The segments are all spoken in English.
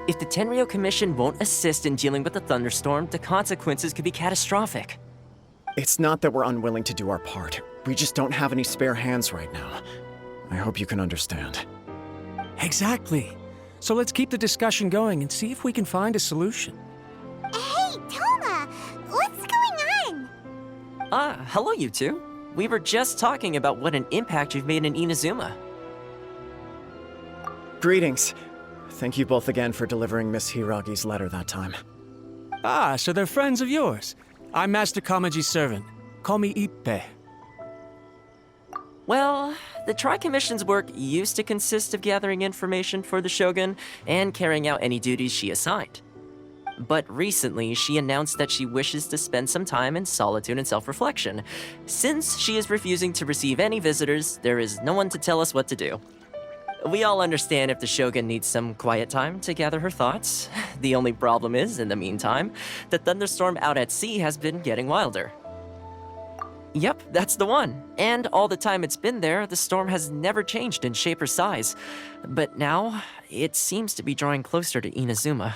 If the Tenryou Commission won't assist in dealing with the thunderstorm, the consequences could be catastrophic. It's not that we're unwilling to do our part. We just don't have any spare hands right now. I hope you can understand. Exactly. So let's keep the discussion going and see if we can find a solution. Hey, Toma! What's going on? Hello you two. We were just talking about what an impact you've made in Inazuma. Greetings. Thank you both again for delivering Miss Hiragi's letter that time. Ah, so they're friends of yours. I'm Master Kamaji's servant. Call me Ippe. Well, the Tri-Commission's work used to consist of gathering information for the Shogun and carrying out any duties she assigned. But recently, she announced that she wishes to spend some time in solitude and self-reflection. Since she is refusing to receive any visitors, there is no one to tell us what to do. We all understand if the Shogun needs some quiet time to gather her thoughts. The only problem is, in the meantime, the thunderstorm out at sea has been getting wilder. Yep, that's the one. And all the time it's been there, the storm has never changed in shape or size. But now, it seems to be drawing closer to Inazuma.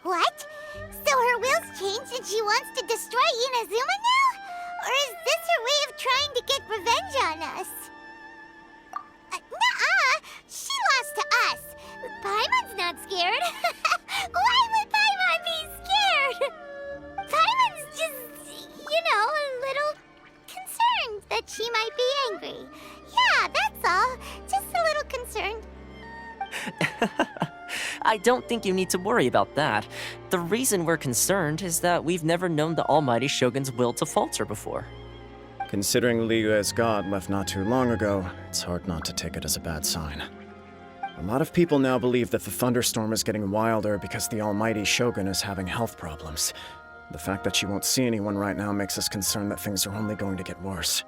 What? So her will's changed and she wants to destroy Inazuma now? Or is this her way of trying to get revenge on us? Nuh-uh! She lost to us! Paimon's not scared! Why would Paimon be scared? Paimon's just, a little concerned that she might be angry. Yeah, that's all. Just a little concerned. I don't think you need to worry about that. The reason we're concerned is that we've never known the almighty Shogun's will to falter before. Considering Liyue's god left not too long ago, it's hard not to take it as a bad sign. A lot of people now believe that the thunderstorm is getting wilder because the almighty Shogun is having health problems. The fact that she won't see anyone right now makes us concerned that things are only going to get worse.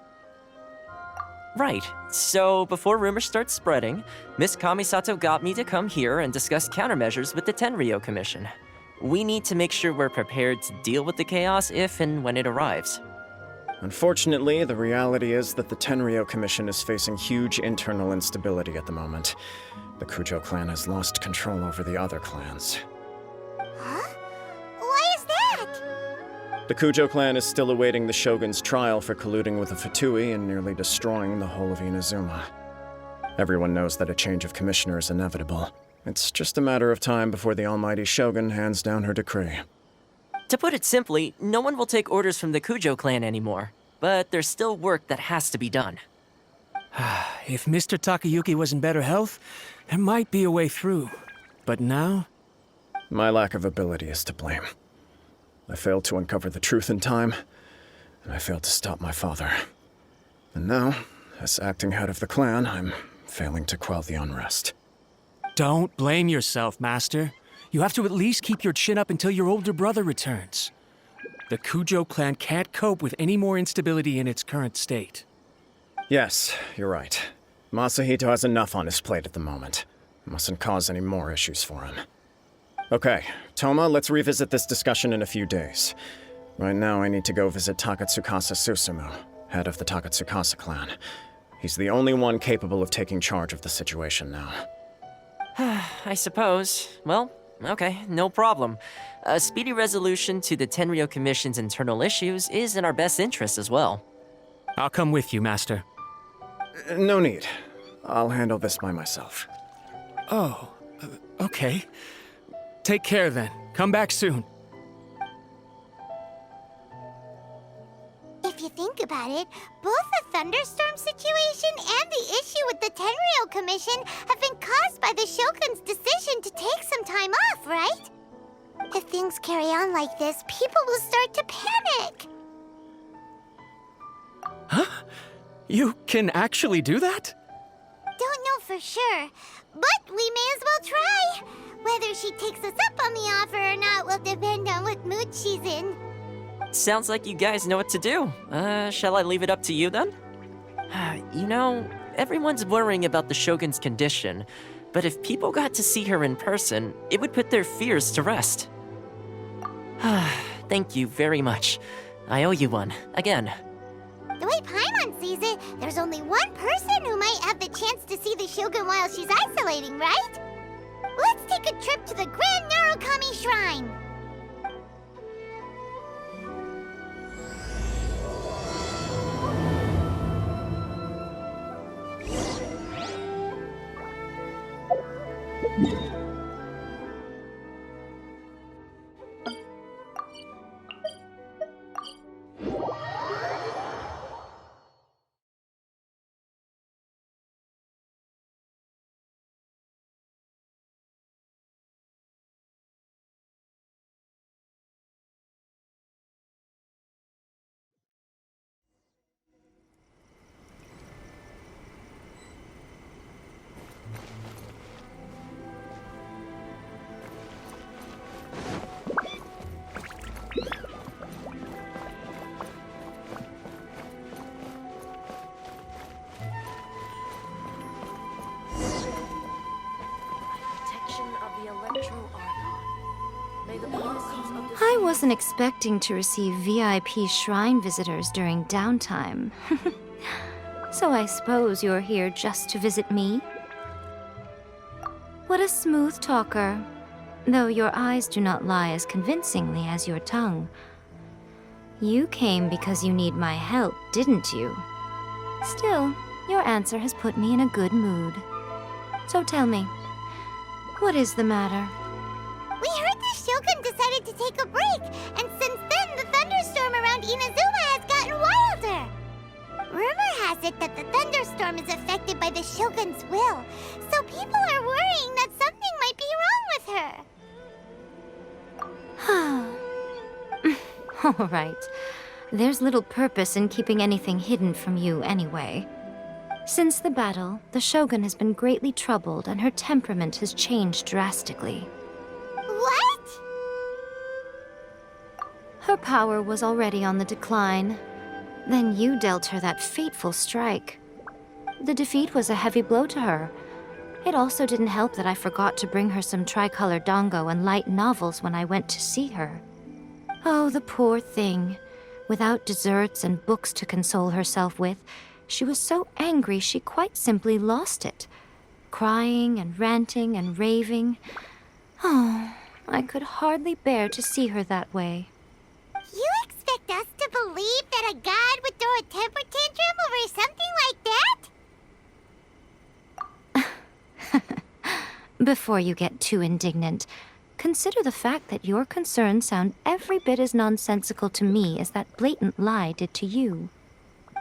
Right. So, before rumors start spreading, Miss Kamisato got me to come here and discuss countermeasures with the Tenryou Commission. We need to make sure we're prepared to deal with the chaos if and when it arrives. Unfortunately, the reality is that the Tenryou Commission is facing huge internal instability at the moment. The Kujo clan has lost control over the other clans. Huh? Why is that? The Kujo clan is still awaiting the Shogun's trial for colluding with the Fatui and nearly destroying the whole of Inazuma. Everyone knows that a change of commissioner is inevitable. It's just a matter of time before the almighty Shogun hands down her decree. To put it simply, no one will take orders from the Kujo clan anymore. But there's still work that has to be done. If Mr. Takayuki was in better health, there might be a way through. But now? My lack of ability is to blame. I failed to uncover the truth in time, and I failed to stop my father. And now, as acting head of the clan, I'm failing to quell the unrest. Don't blame yourself, Master. You have to at least keep your chin up until your older brother returns. The Kujo clan can't cope with any more instability in its current state. Yes, you're right. Masahito has enough on his plate at the moment. Mustn't cause any more issues for him. Okay, Toma, let's revisit this discussion in a few days. Right now, I need to go visit Takatsukasa Susumu, head of the Takatsukasa clan. He's the only one capable of taking charge of the situation now. I suppose. Well, okay, no problem. A speedy resolution to the Tenryou Commission's internal issues is in our best interest as well. I'll come with you, Master. No need. I'll handle this by myself. Oh, okay. Take care then. Come back soon. If you think about it, both the thunderstorm situation and the issue with the Tenryou Commission have been caused by the Shogun's decision to take some time off, right? If things carry on like this, people will start to panic. Huh? You can actually do that? Don't know for sure, but we may as well try. Whether she takes us up on the offer or not will depend on what mood she's in. Sounds like you guys know what to do. Shall I leave it up to you then? You know, everyone's worrying about the Shogun's condition, but if people got to see her in person, it would put their fears to rest. Thank you very much. I owe you one, again. Well, way Paimon sees it, there's only one person who might have the chance to see the Shogun while she's isolating, right? Let's take a trip to the Grand Narukami Shrine! I wasn't expecting to receive VIP shrine visitors during downtime. So I suppose you're here just to visit me? What a smooth talker. Though your eyes do not lie as convincingly as your tongue. You came because you need my help, didn't you? Still, your answer has put me in a good mood. So tell me, what is the matter? We heard the Shogun decided to take a break, and since then the thunderstorm around Inazuma has gotten wilder. Rumor has it that the thunderstorm is affected by the Shogun's will, so people are worrying that something might be wrong with her. All right. There's little purpose in keeping anything hidden from you anyway. Since the battle, the Shogun has been greatly troubled and her temperament has changed drastically. What? Her power was already on the decline. Then you dealt her that fateful strike. The defeat was a heavy blow to her. It also didn't help that I forgot to bring her some tricolor dango and light novels when I went to see her. Oh, the poor thing. Without desserts and books to console herself with, she was so angry she quite simply lost it. Crying and ranting and raving. Oh, I could hardly bear to see her that way. You expect us to believe that a god would throw a temper tantrum over something like that? Before you get too indignant, consider the fact that your concerns sound every bit as nonsensical to me as that blatant lie did to you.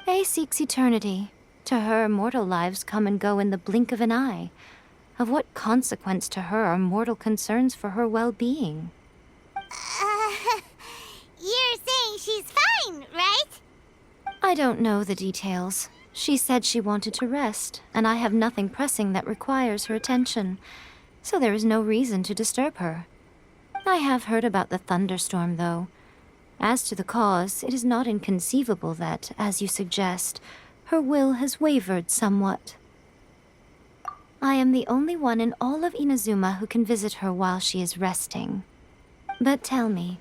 A seeks eternity. To her, mortal lives come and go in the blink of an eye. Of what consequence to her are mortal concerns for her well-being? You're saying she's fine, right? I don't know the details. She said she wanted to rest, and I have nothing pressing that requires her attention, so there is no reason to disturb her. I have heard about the thunderstorm, though. As to the cause, it is not inconceivable that, as you suggest, her will has wavered somewhat. I am the only one in all of Inazuma who can visit her while she is resting. But tell me,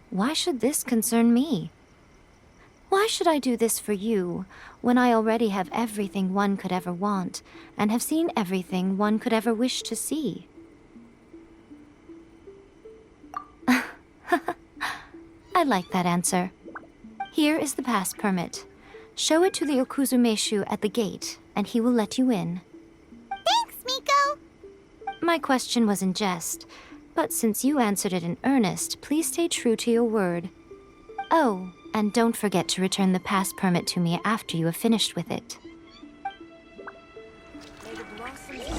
why should this concern me? Why should I do this for you, when I already have everything one could ever want, and have seen everything one could ever wish to see? I like that answer. Here is the pass permit. Show it to the Okuzumeshu at the gate, and he will let you in. Thanks, Miko! My question was in jest, but since you answered it in earnest, please stay true to your word. Oh, and don't forget to return the pass permit to me after you have finished with it. May the blossoms of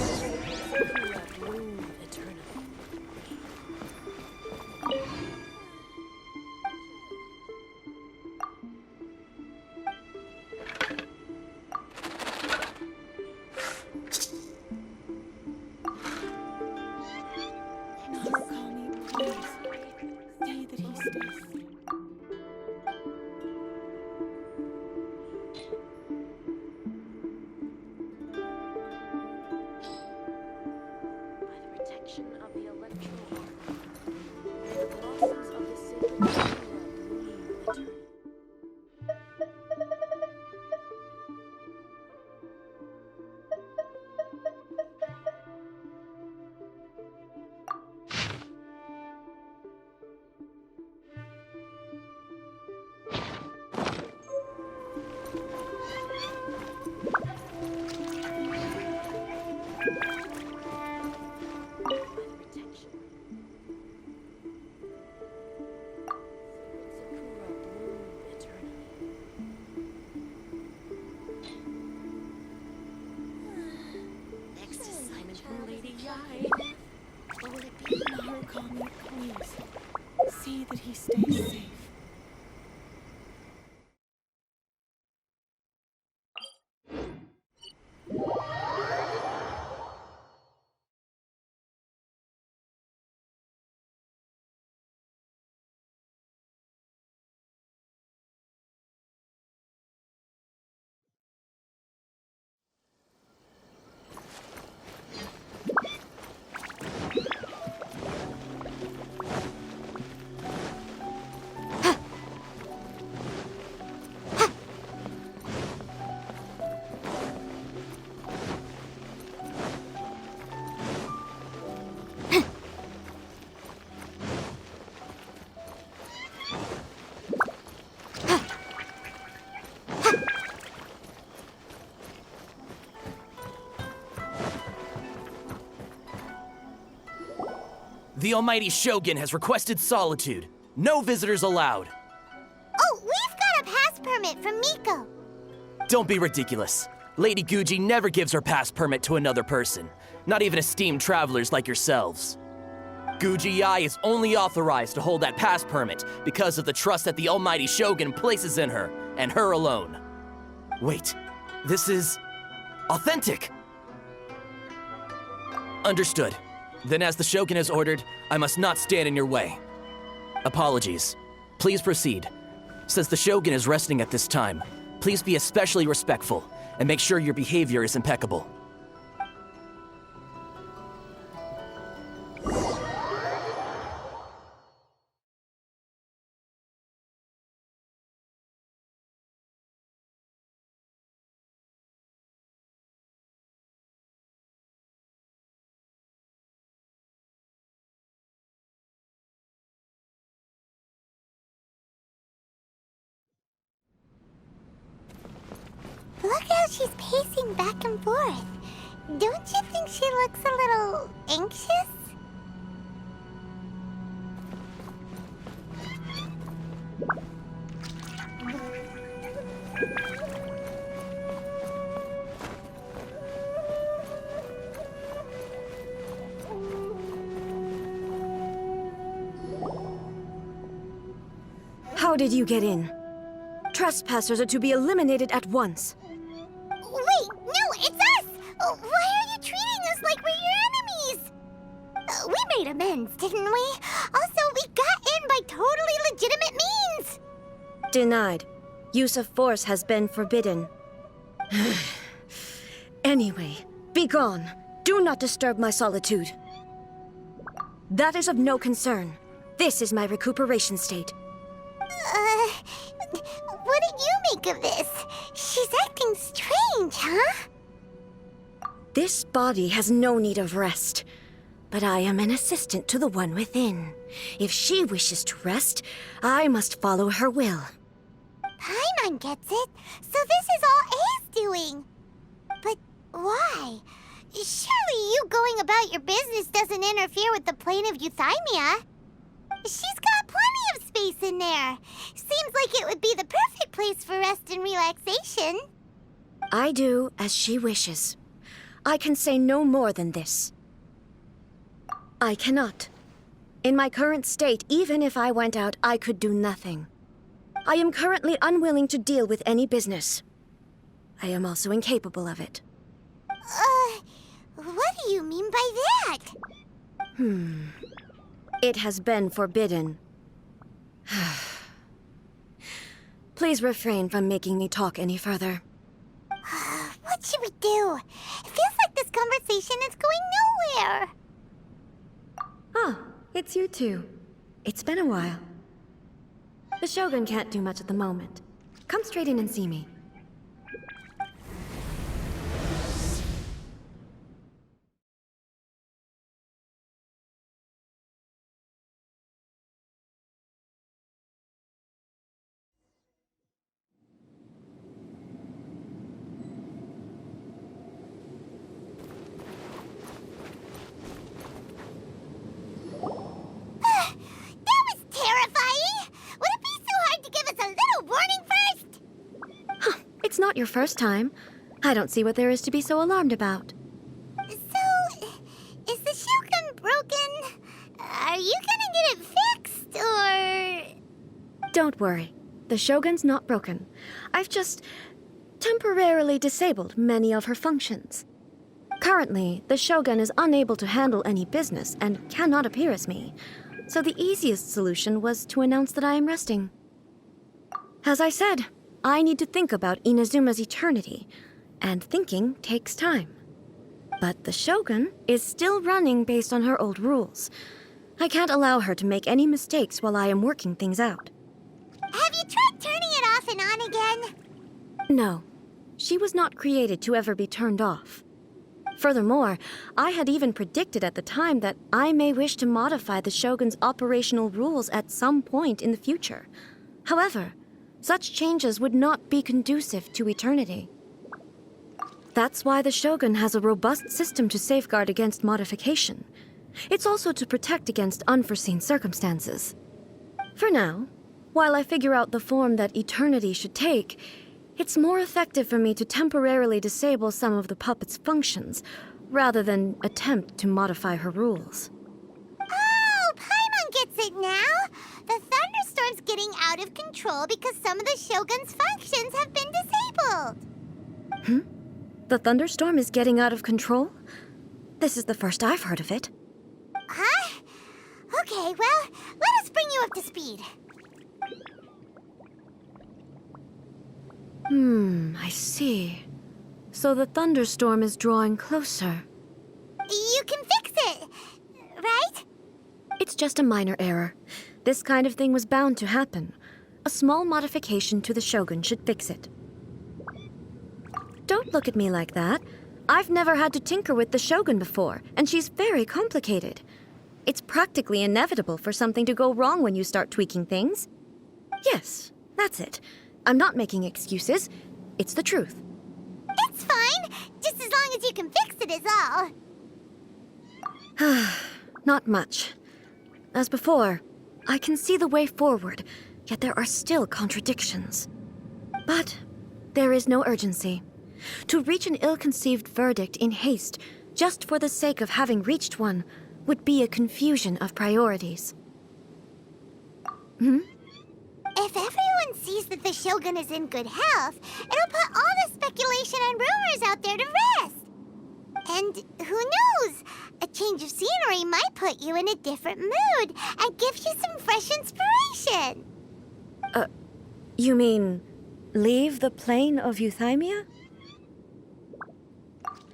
Sylvia bloom eternally. see that he stays safe. The almighty Shogun has requested solitude. No visitors allowed. Oh, we've got a pass permit from Miko. Don't be ridiculous. Lady Guji never gives her pass permit to another person, not even esteemed travelers like yourselves. Guji Ai is only authorized to hold that pass permit because of the trust that the almighty Shogun places in her, and her alone. Wait, this is authentic. Understood. Then as the Shogun has ordered, I must not stand in your way. Apologies. Please proceed. Since the Shogun is resting at this time, please be especially respectful and make sure your behavior is impeccable. Look how she's pacing back and forth. Don't you think she looks a little anxious? How did you get in? Trespassers are to be eliminated at once. Wait, no, it's us! Why are you treating us like we're your enemies? We made amends, didn't we? Also, we got in by totally legitimate means! Denied. Use of force has been forbidden. Anyway, be gone. Do not disturb my solitude. That is of no concern. This is my recuperation state. What do you make of this? She's acting strange, huh? This body has no need of rest. But I am an assistant to the one within. If she wishes to rest, I must follow her will. Paimon gets it. So this is all A's doing. But why? Surely you going about your business doesn't interfere with the plane of euthymia. She's got plenty of space in there. Seems like it would be the perfect place for rest and relaxation. I do as she wishes. I can say no more than this. I cannot. In my current state, even if I went out, I could do nothing. I am currently unwilling to deal with any business. I am also incapable of it. What do you mean by that? It has been forbidden. Please refrain from making me talk any further. What should we do? It feels like this conversation is going nowhere. Ah, it's you two. It's been a while. The Shogun can't do much at the moment. Come straight in and see me. It's not your first time. I don't see what there is to be so alarmed about. So, is the Shogun broken? Are you gonna get it fixed, or... Don't worry. The Shogun's not broken. I've just temporarily disabled many of her functions. Currently, the Shogun is unable to handle any business and cannot appear as me, so the easiest solution was to announce that I am resting. As I said, I need to think about Inazuma's eternity, and thinking takes time. But the Shogun is still running based on her old rules. I can't allow her to make any mistakes while I am working things out. Have you tried turning it off and on again? No, she was not created to ever be turned off. Furthermore, I had even predicted at the time that I may wish to modify the Shogun's operational rules at some point in the future. However, such changes would not be conducive to eternity. That's why the Shogun has a robust system to safeguard against modification. It's also to protect against unforeseen circumstances. For now, while I figure out the form that eternity should take, it's more effective for me to temporarily disable some of the puppet's functions, rather than attempt to modify her rules. Oh, Paimon gets it now! The thunderstorm's getting out of control because some of the Shogun's functions have been disabled. The thunderstorm is getting out of control? This is the first I've heard of it. Huh? Okay, well, let us bring you up to speed. I see. So the thunderstorm is drawing closer. You can fix it, right? It's just a minor error. This kind of thing was bound to happen. A small modification to the Shogun should fix it. Don't look at me like that. I've never had to tinker with the Shogun before, and she's very complicated. It's practically inevitable for something to go wrong when you start tweaking things. Yes, that's it. I'm not making excuses. It's the truth. It's fine, just as long as you can fix it is all. Not much. As before, I can see the way forward, yet there are still contradictions. But there is no urgency. To reach an ill-conceived verdict in haste, just for the sake of having reached one, would be a confusion of priorities. If everyone sees that the Shogun is in good health, it'll put all the speculation and rumors out there to rest. And who knows? A change of scenery might put you in a different mood and give you some fresh inspiration. You mean, leave the plane of Euthymia?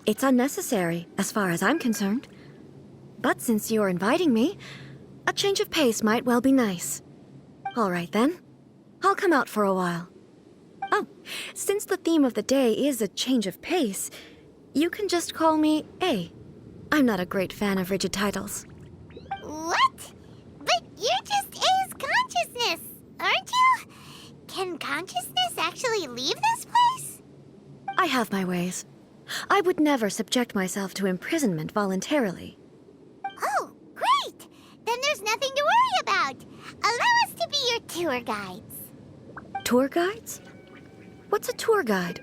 It's unnecessary, as far as I'm concerned. But since you're inviting me, a change of pace might well be nice. All right, then. I'll come out for a while. Oh, since the theme of the day is a change of pace, you can just call me A. I'm not a great fan of rigid titles. What? But you're just A's consciousness, aren't you? Can consciousness actually leave this place? I have my ways. I would never subject myself to imprisonment voluntarily. Oh, great! Then there's nothing to worry about. Allow us to be your tour guides. Tour guides? What's a tour guide?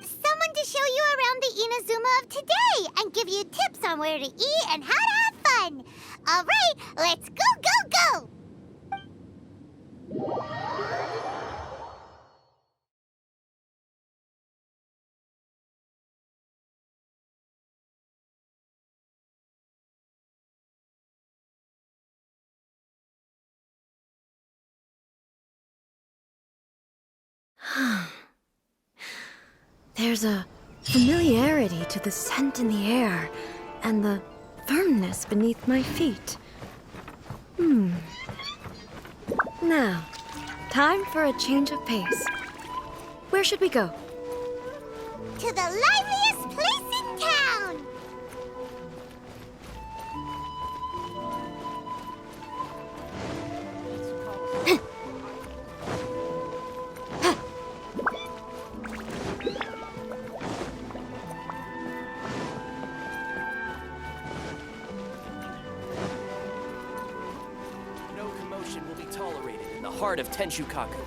Someone to show you around the Inazuma of today and give you tips on where to eat and how to have fun. All right, let's go, go, go! There's a familiarity to the scent in the air and the firmness beneath my feet. Now, time for a change of pace. Where should we go? To the liveliest place in town! No commotion will be tolerated in the heart of Tenshukaku.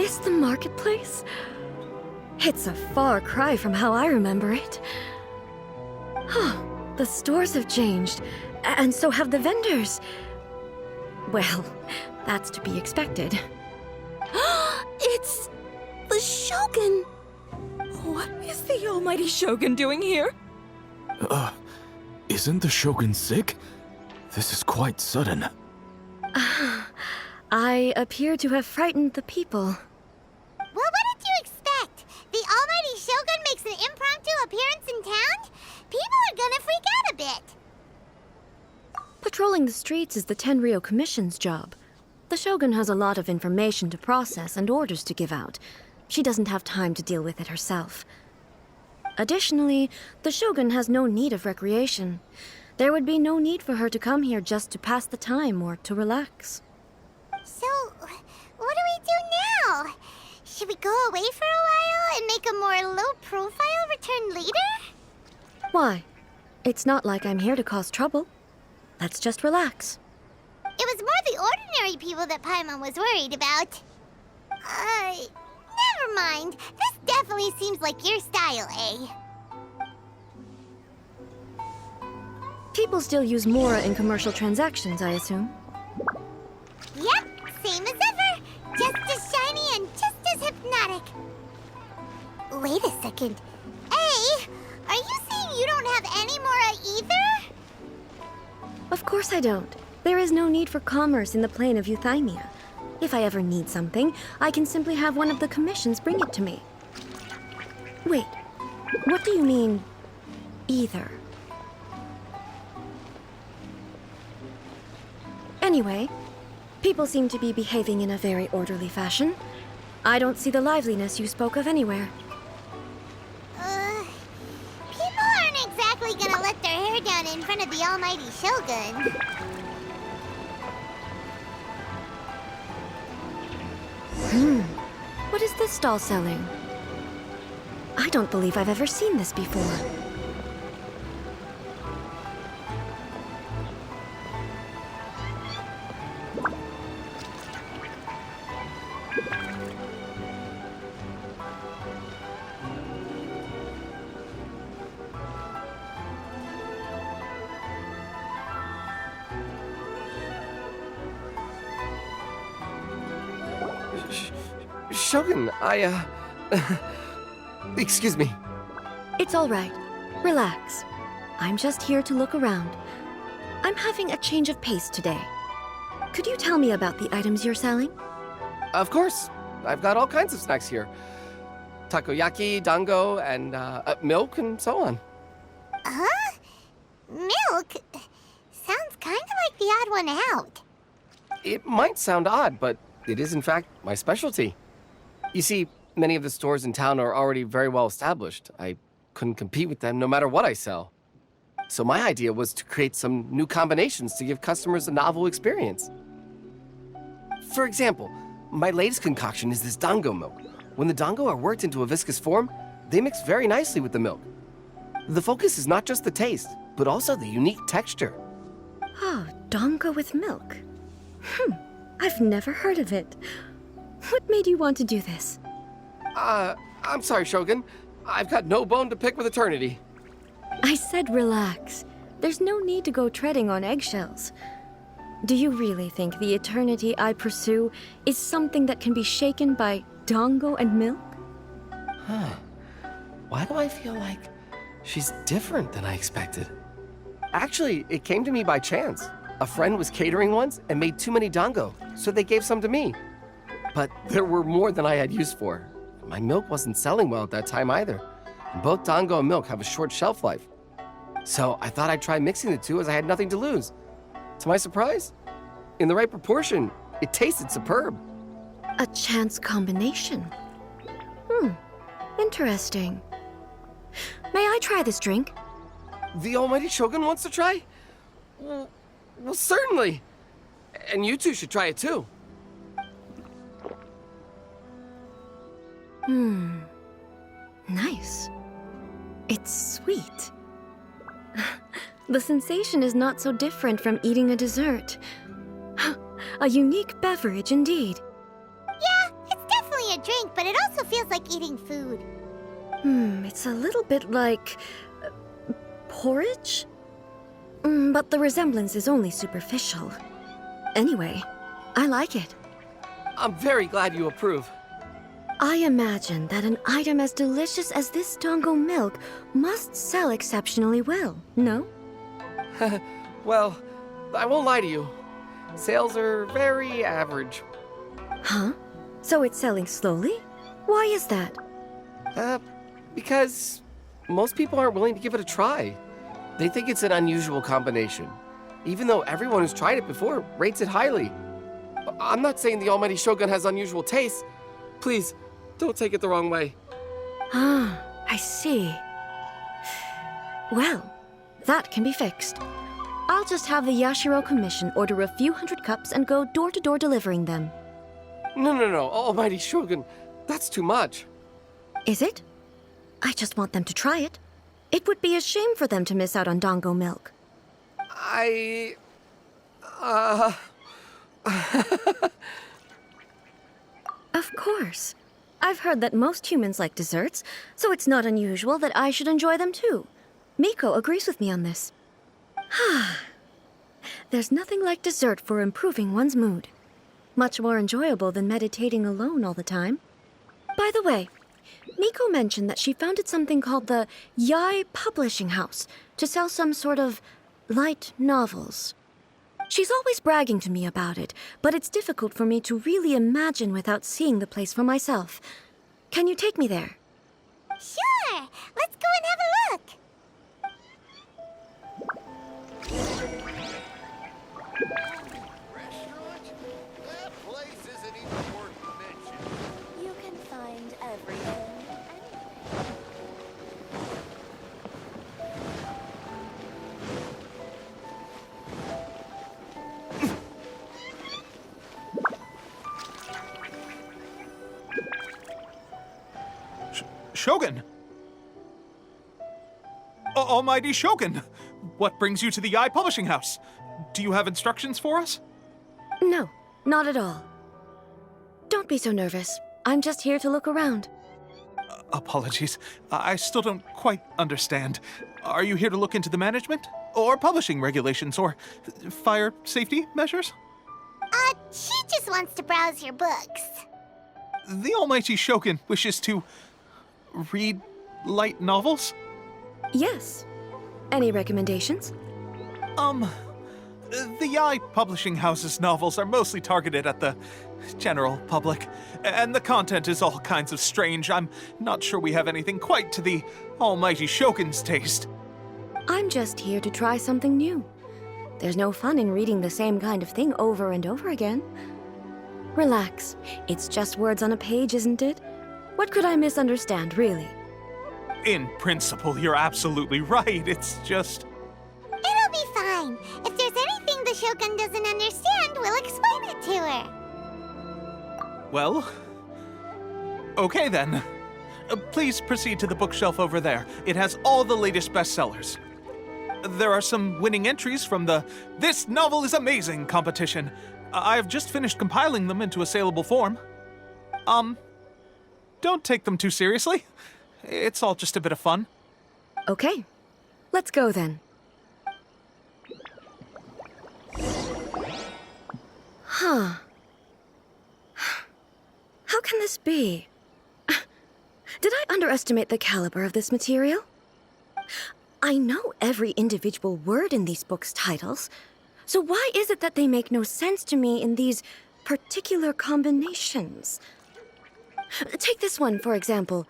This the marketplace? It's a far cry from how I remember it. Huh, the stores have changed, and so have the vendors. Well, that's to be expected. It's the Shogun! What is the almighty Shogun doing here? Isn't the Shogun sick? This is quite sudden. I appear to have frightened the people. Well, what did you expect? The almighty Shogun makes an impromptu appearance in town? People are gonna freak out a bit. Patrolling the streets is the Tenryo Commission's job. The Shogun has a lot of information to process and orders to give out. She doesn't have time to deal with it herself. Additionally, the Shogun has no need of recreation. There would be no need for her to come here just to pass the time or to relax. So, what do we do now? Should we go away for a while and make a more low-profile return later? Why? It's not like I'm here to cause trouble. Let's just relax. It was more the ordinary people that Paimon was worried about. Never mind. This definitely seems like your style, eh? People still use Mora in commercial transactions, I assume. Yep, same as ever. Just as shiny and just as hypnotic. Wait a second. Hey, are you saying you don't have any Mora either? Of course I don't. There is no need for commerce in the plane of Euthymia. If I ever need something, I can simply have one of the commissions bring it to me. Wait, what do you mean, either? Anyway, people seem to be behaving in a very orderly fashion. I don't see the liveliness you spoke of anywhere. People aren't exactly gonna let their hair down in front of the almighty Shogun. What is this stall selling? I don't believe I've ever seen this before. Shogun, excuse me. It's all right. Relax. I'm just here to look around. I'm having a change of pace today. Could you tell me about the items you're selling? Of course. I've got all kinds of snacks here. Takoyaki, dango, and milk, and so on. Huh? Milk? Sounds kind of like the odd one out. It might sound odd, but it is in fact my specialty. You see, many of the stores in town are already very well established. I couldn't compete with them no matter what I sell. So my idea was to create some new combinations to give customers a novel experience. For example, my latest concoction is this dango milk. When the dango are worked into a viscous form, they mix very nicely with the milk. The focus is not just the taste, but also the unique texture. Oh, dango with milk. I've never heard of it. What made you want to do this? I'm sorry, Shogun. I've got no bone to pick with eternity. I said relax. There's no need to go treading on eggshells. Do you really think the eternity I pursue is something that can be shaken by dango and milk? Huh. Why do I feel like she's different than I expected? Actually, it came to me by chance. A friend was catering once and made too many dango, so they gave some to me. But there were more than I had use for. My milk wasn't selling well at that time either. And both dango and milk have a short shelf life. So I thought I'd try mixing the two as I had nothing to lose. To my surprise, in the right proportion, it tasted superb. A chance combination. Interesting. May I try this drink? The almighty Shogun wants to try? Well, certainly. And you two should try it too. Nice. It's sweet. The sensation is not so different from eating a dessert. A unique beverage indeed. Yeah, it's definitely a drink, but it also feels like eating food. It's a little bit like... porridge? But the resemblance is only superficial. Anyway, I like it. I'm very glad you approve. I imagine that an item as delicious as this Dongo milk must sell exceptionally well, no? Well, I won't lie to you. Sales are very average. Huh? So it's selling slowly? Why is that? Because most people aren't willing to give it a try. They think it's an unusual combination, even though everyone who's tried it before rates it highly. I'm not saying the almighty Shogun has unusual tastes. Please, don't take it the wrong way. Ah, I see. Well, that can be fixed. I'll just have the Yashiro Commission order a few hundred cups and go door-to-door delivering them. No, almighty Shogun, that's too much. Is it? I just want them to try it. It would be a shame for them to miss out on Dongo milk. Of course. I've heard that most humans like desserts, so it's not unusual that I should enjoy them too. Miko agrees with me on this. There's nothing like dessert for improving one's mood. Much more enjoyable than meditating alone all the time. By the way, Miko mentioned that she founded something called the Yai Publishing House to sell some sort of light novels. She's always bragging to me about it, but it's difficult for me to really imagine without seeing the place for myself. Can you take me there? Sure! Let's go and have a look! Restaurant? That place isn't even worth mentioning. You can find everything. Shogun! Almighty Shogun! What brings you to the Yai Publishing House? Do you have instructions for us? No, not at all. Don't be so nervous. I'm just here to look around. Apologies. I still don't quite understand. Are you here to look into the management? Or publishing regulations? Or fire safety measures? She just wants to browse your books. The Almighty Shogun wishes to read light novels? Yes. Any recommendations? The Yai Publishing House's novels are mostly targeted at the general public, and the content is all kinds of strange. I'm not sure we have anything quite to the Almighty Shogun's taste. I'm just here to try something new. There's no fun in reading the same kind of thing over and over again. Relax. It's just words on a page, isn't it? What could I misunderstand, really? In principle, you're absolutely right. It's just... It'll be fine. If there's anything the Shogun doesn't understand, we'll explain it to her. Well... okay then. Please proceed to the bookshelf over there. It has all the latest bestsellers. There are some winning entries from the This Novel is Amazing competition. I've just finished compiling them into a saleable form. Don't take them too seriously. It's all just a bit of fun. Okay. Let's go then. Huh. How can this be? Did I underestimate the caliber of this material? I know every individual word in these books' titles, so why is it that they make no sense to me in these particular combinations? Take this one, for example.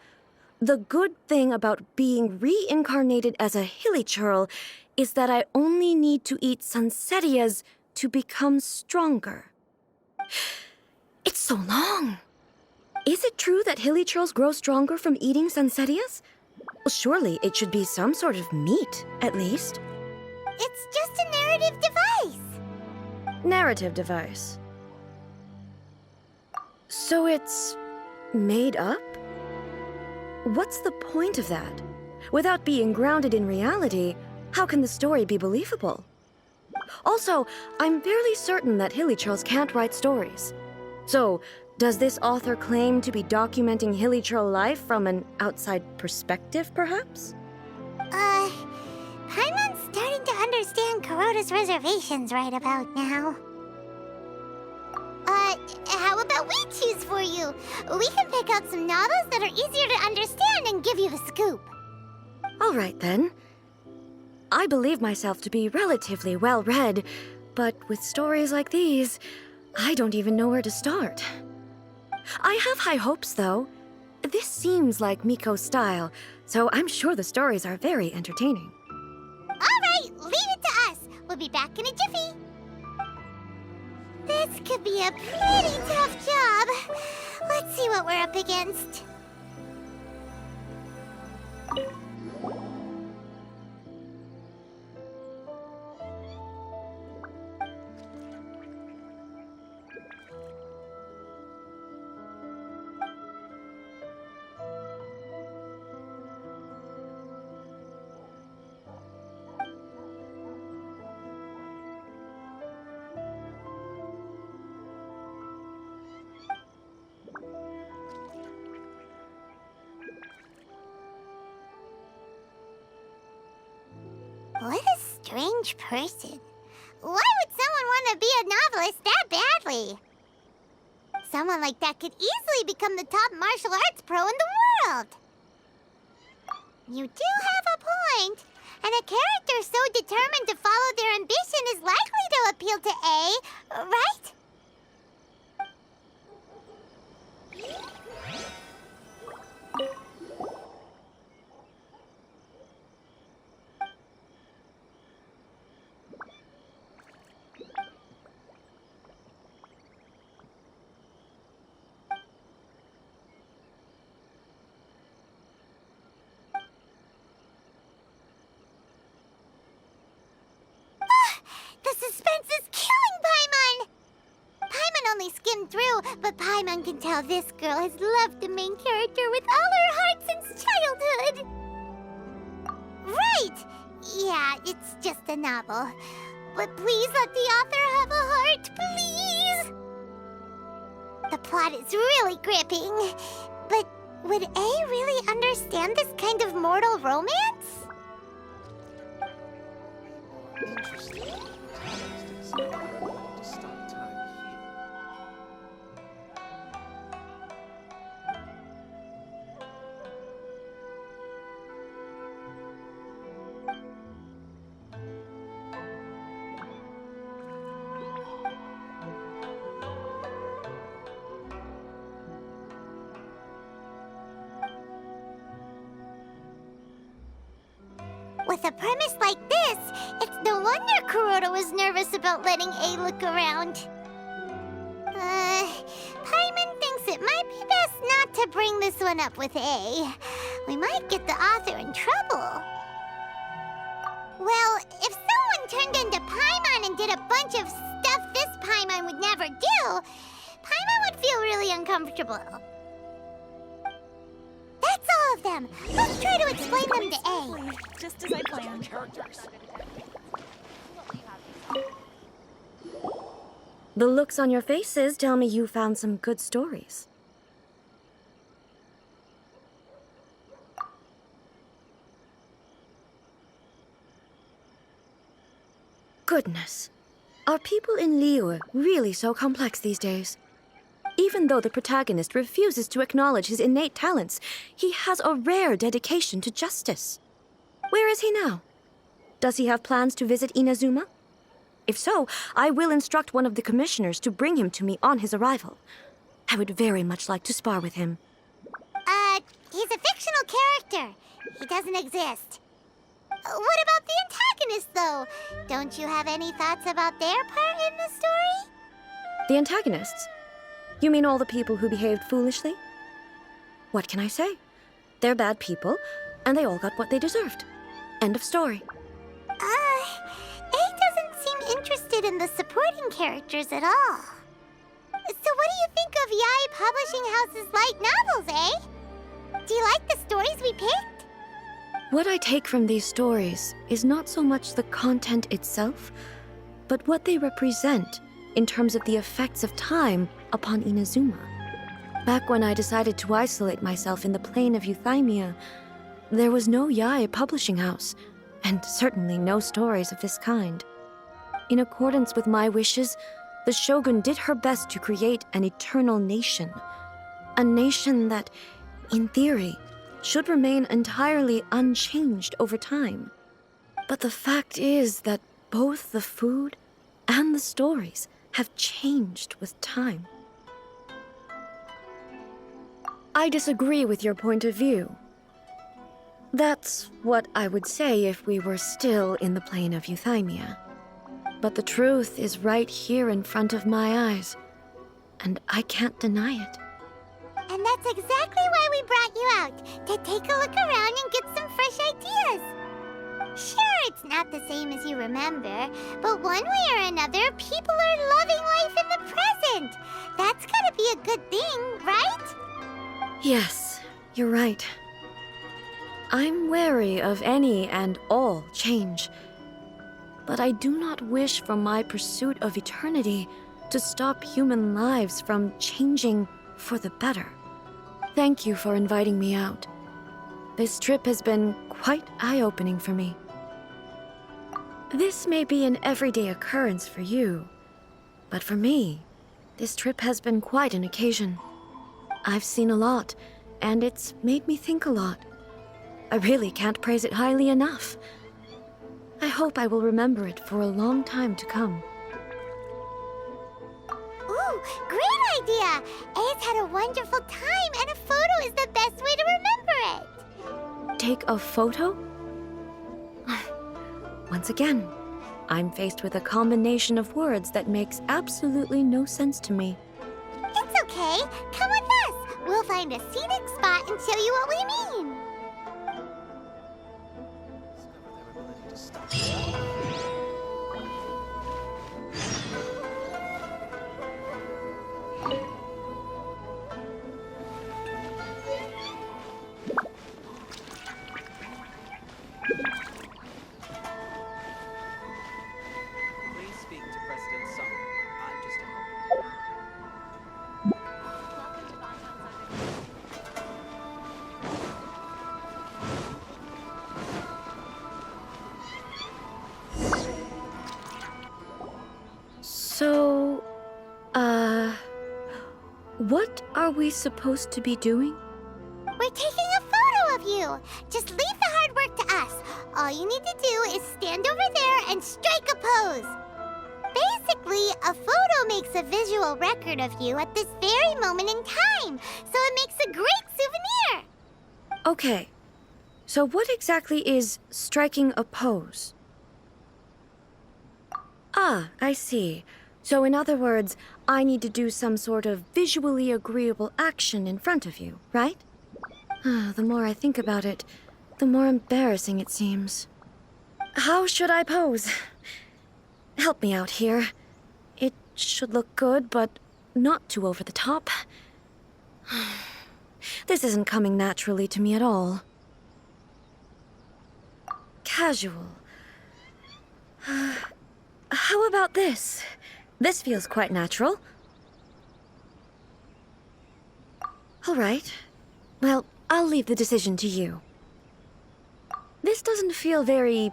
The good thing about being reincarnated as a hilly churl is that I only need to eat sunsetias to become stronger. It's so long. Is it true that hilly churls grow stronger from eating sunsetias? Surely it should be some sort of meat, at least. It's just a narrative device. Narrative device. So it's made up? What's the point of that? Without being grounded in reality, how can the story be believable? Also, I'm fairly certain that hilly churls can't write stories. So, Does this author claim to be documenting Hilichurl life from an outside perspective, perhaps? Paimon's starting to understand Kuroda's reservations right about now. How about we choose for you? We can pick out some novels that are easier to understand and give you the scoop. All right, then. I believe myself to be relatively well-read, but with stories like these, I don't even know where to start. I have high hopes, though. This seems like Miko's style, so I'm sure the stories are very entertaining. All right, leave it to us. We'll be back in a jiffy. This could be a pretty tough job. Let's see what we're up against. What a strange person. Why would someone want to be a novelist that badly? Someone like that could easily become the top martial arts pro in the world. You do have a point. And a character so determined to follow their ambition is likely to appeal to A, right? The suspense is killing Paimon! Paimon only skimmed through, but Paimon can tell this girl has loved the main character with all her heart since childhood. Right! Yeah, it's just a novel. But please let the author have a heart, please! The plot is really gripping. But would A really understand this kind of mortal romance? With a premise like this, it's no wonder Kuroda was nervous about letting A look around. Paimon thinks it might be best not to bring this one up with A. We might get the author in trouble. Well, if someone turned into Paimon and did a bunch of stuff this Paimon would never do, Paimon would feel really uncomfortable. That's all of them. Let's try to explain them to A. Just as I planned. The looks on your faces tell me you found some good stories. Goodness. Are people in Liyue really so complex these days? Even though the protagonist refuses to acknowledge his innate talents, he has a rare dedication to justice. Where is he now? Does he have plans to visit Inazuma? If so, I will instruct one of the commissioners to bring him to me on his arrival. I would very much like to spar with him. He's a fictional character. He doesn't exist. What about the antagonist, though? Don't you have any thoughts about their part in the story? The antagonists? You mean all the people who behaved foolishly? What can I say? They're bad people, and they all got what they deserved. End of story. A doesn't seem interested in the supporting characters at all. So what do you think of Yae Publishing House's light novels, eh? Do you like the stories we picked? What I take from these stories is not so much the content itself, but what they represent in terms of the effects of time upon Inazuma. Back when I decided to isolate myself in the plain of Euthymia, there was no Yae publishing house, and certainly no stories of this kind. In accordance with my wishes, the Shogun did her best to create an eternal nation. A nation that, in theory, should remain entirely unchanged over time. But the fact is that both the food and the stories have changed with time. I disagree with your point of view. That's what I would say if we were still in the plane of Euthymia. But the truth is right here in front of my eyes, and I can't deny it. And that's exactly why we brought you out, to take a look around and get some fresh ideas. Sure, it's not the same as you remember, but one way or another, people are loving life in the present. That's gotta be a good thing, right? Yes, you're right. I'm wary of any and all change, but I do not wish for my pursuit of eternity to stop human lives from changing for the better. Thank you for inviting me out. This trip has been quite eye-opening for me. This may be an everyday occurrence for you, but for me, this trip has been quite an occasion. I've seen a lot, and it's made me think a lot. I really can't praise it highly enough. I hope I will remember it for a long time to come. Ooh, great idea! A's had a wonderful time, and a photo is the best way to remember it. Take a photo? Once again, I'm faced with a combination of words that makes absolutely no sense to me. It's okay. Come with us. We'll find a scenic spot and show you what we mean. Please speak to President Sung. I'm just a helper. So, what are we supposed to be doing? We're taking a photo of you. Just leave the hard work to us. All you need to do is stand over there and strike a pose. Basically, a photo makes a visual record of you at this very moment in time, so it makes a great souvenir. Okay, so what exactly is striking a pose? Ah, I see. So in other words, I need to do some sort of visually agreeable action in front of you, right? The more I think about it, the more embarrassing it seems. How should I pose? Help me out here. It should look good, but not too over the top. This isn't coming naturally to me at all. Casual. How about this? This feels quite natural. All right. Well, I'll leave the decision to you. This doesn't feel very...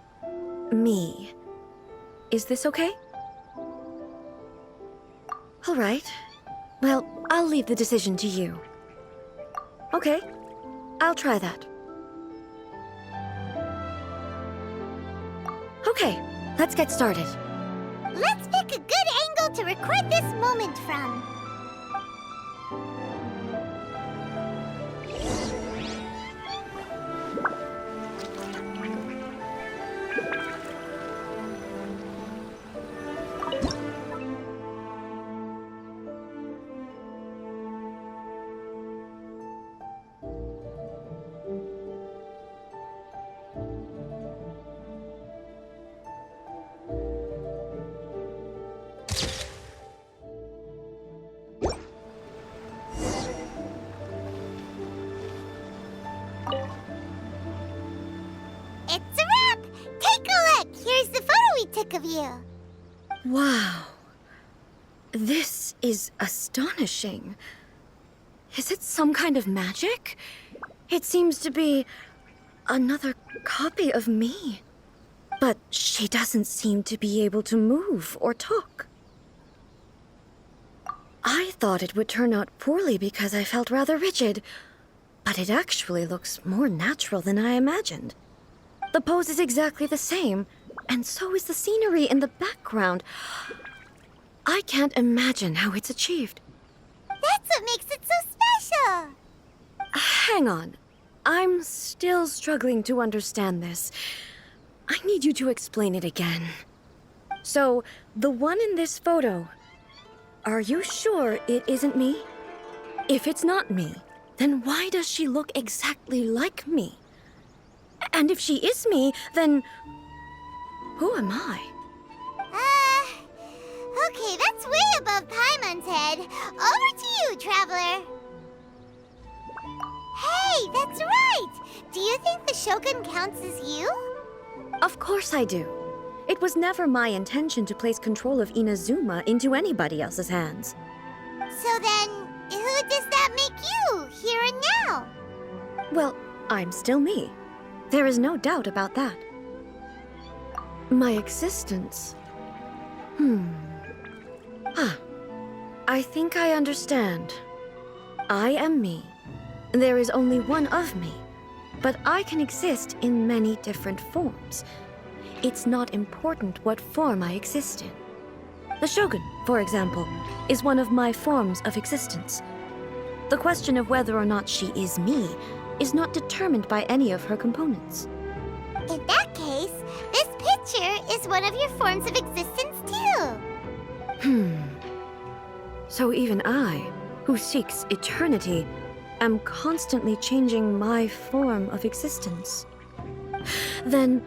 me. Is this okay? All right. Well, I'll leave the decision to you. Okay. I'll try that. Okay, let's get started. Let's pick a good angle to record this moment from. It's a wrap! Take a look! Here's the photo we took of you. Wow. This is astonishing. Is it some kind of magic? It seems to be another copy of me. But she doesn't seem to be able to move or talk. I thought it would turn out poorly because I felt rather rigid, but it actually looks more natural than I imagined. The pose is exactly the same, and so is the scenery in the background. I can't imagine how it's achieved. That's what makes it so special! Hang on. I'm still struggling to understand this. I need you to explain it again. So, the one in this photo, are you sure it isn't me? If it's not me, then why does she look exactly like me? And if she is me, then who am I? Okay, that's way above Paimon's head. Over to you, Traveler. Hey, that's right! Do you think the Shogun counts as you? Of course I do. It was never my intention to place control of Inazuma into anybody else's hands. So then, who does that make you, here and now? Well, I'm still me. There is no doubt about that. My existence... I think I understand. I am me. There is only one of me, but I can exist in many different forms. It's not important what form I exist in. The Shogun, for example, is one of my forms of existence. The question of whether or not she is me is not determined by any of her components. In that case, this picture is one of your forms of existence too. So even I, who seeks eternity, am constantly changing my form of existence. Then,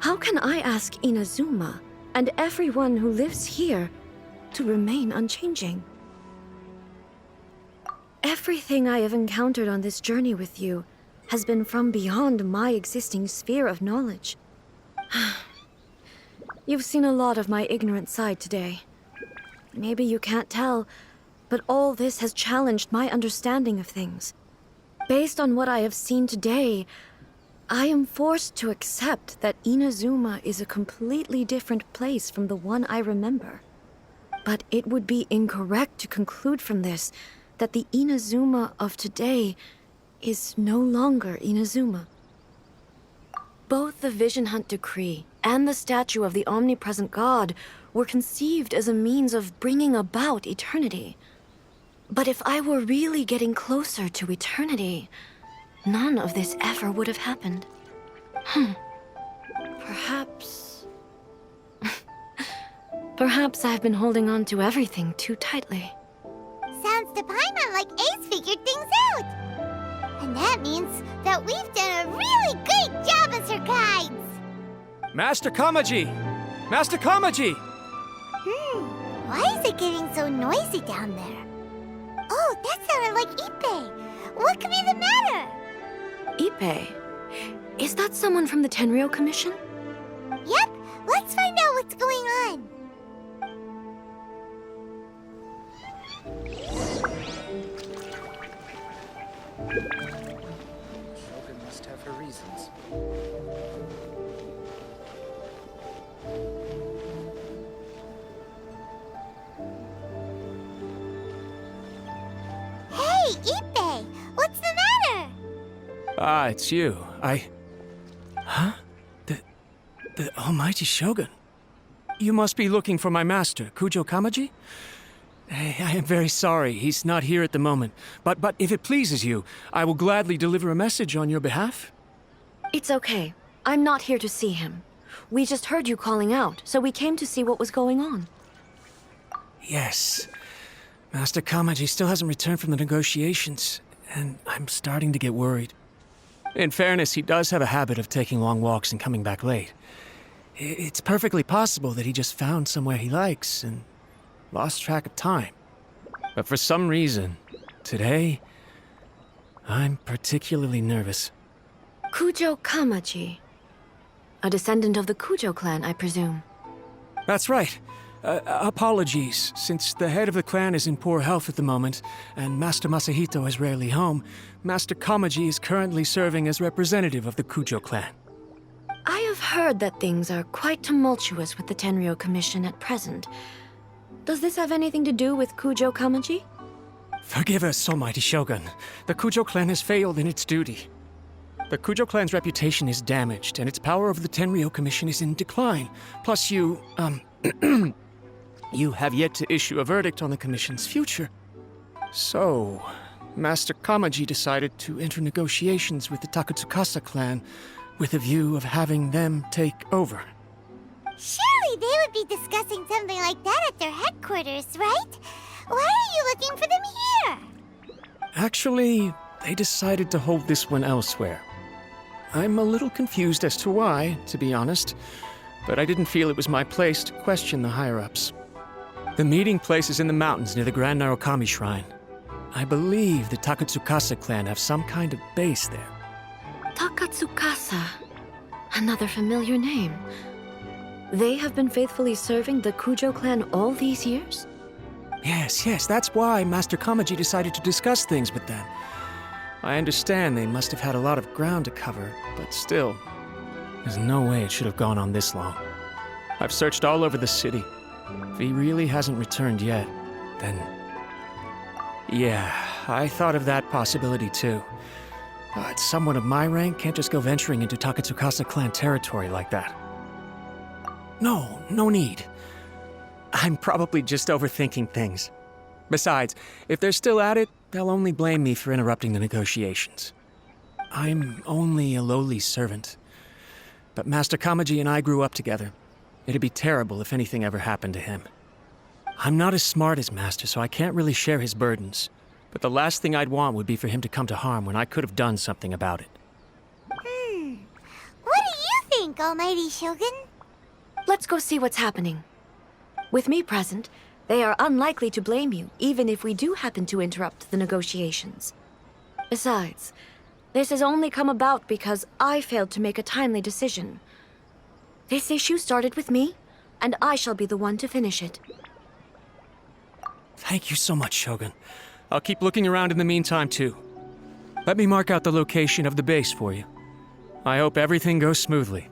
how can I ask Inazuma and everyone who lives here to remain unchanging? Everything I have encountered on this journey with you has been from beyond my existing sphere of knowledge. You've seen a lot of my ignorant side today. Maybe you can't tell, but all this has challenged my understanding of things. Based on what I have seen today, I am forced to accept that Inazuma is a completely different place from the one I remember. But it would be incorrect to conclude from this that the Inazuma of today is no longer Inazuma. Both the Vision Hunt Decree and the statue of the omnipresent god were conceived as a means of bringing about eternity. But if I were really getting closer to eternity, none of this ever would have happened. Perhaps... Perhaps I've been holding on to everything too tightly. Sounds to Paimon like Ace figured things out. And that means that we've done a really great job as her guides. Master Kamaji! Master Kamaji! Why is it getting so noisy down there? Oh, that sounded like Ippei. What could be the matter? Ippei? Is that someone from the Tenryou Commission? Yep, let's find out what's going on. Shogun must have her reasons. Hey, Ippei, what's the matter? Ah, it's you. Huh? The almighty Shogun. You must be looking for my master, Kujo Kamaji? I am very sorry, he's not here at the moment. But if it pleases you, I will gladly deliver a message on your behalf. It's okay. I'm not here to see him. We just heard you calling out, so we came to see what was going on. Yes. Master Kamaji still hasn't returned from the negotiations, and I'm starting to get worried. In fairness, he does have a habit of taking long walks and coming back late. It's perfectly possible that he just found somewhere he likes and lost track of time. But for some reason, today, I'm particularly nervous. Kujo Kamaji. A descendant of the Kujo clan, I presume. That's right. Apologies. Since the head of the clan is in poor health at the moment, and Master Masahito is rarely home, Master Kamaji is currently serving as representative of the Kujo clan. I have heard that things are quite tumultuous with the Tenryo Commission at present. Does this have anything to do with Kujo Kamaji? Forgive us, almighty Shogun. The Kujo clan has failed in its duty. The Kujo clan's reputation is damaged, and its power over the Tenryo Commission is in decline. Plus you, you have yet to issue a verdict on the Commission's future. So, Master Kamaji decided to enter negotiations with the Takatsukasa clan with a view of having them take over. Surely they would be discussing something like that at their headquarters, right? Why are you looking for them here? Actually, they decided to hold this one elsewhere. I'm a little confused as to why, to be honest, but I didn't feel it was my place to question the higher-ups. The meeting place is in the mountains near the Grand Narukami Shrine. I believe the Takatsukasa clan have some kind of base there. Takatsukasa. Another familiar name. They have been faithfully serving the Kujo clan all these years? Yes, that's why Master Kamaji decided to discuss things with them. I understand they must have had a lot of ground to cover, but still, there's no way it should have gone on this long. I've searched all over the city. If he really hasn't returned yet, then... Yeah, I thought of that possibility too. But someone of my rank can't just go venturing into Takatsukasa clan territory like that. No need. I'm probably just overthinking things. Besides, if they're still at it, they'll only blame me for interrupting the negotiations. I'm only a lowly servant. But Master Kamaji and I grew up together. It'd be terrible if anything ever happened to him. I'm not as smart as Master, so I can't really share his burdens. But the last thing I'd want would be for him to come to harm when I could have done something about it. What do you think, Almighty Shogun? Let's go see what's happening. With me present, they are unlikely to blame you, even if we do happen to interrupt the negotiations. Besides, this has only come about because I failed to make a timely decision. This issue started with me, and I shall be the one to finish it. Thank you so much, Shogun. I'll keep looking around in the meantime, too. Let me mark out the location of the base for you. I hope everything goes smoothly.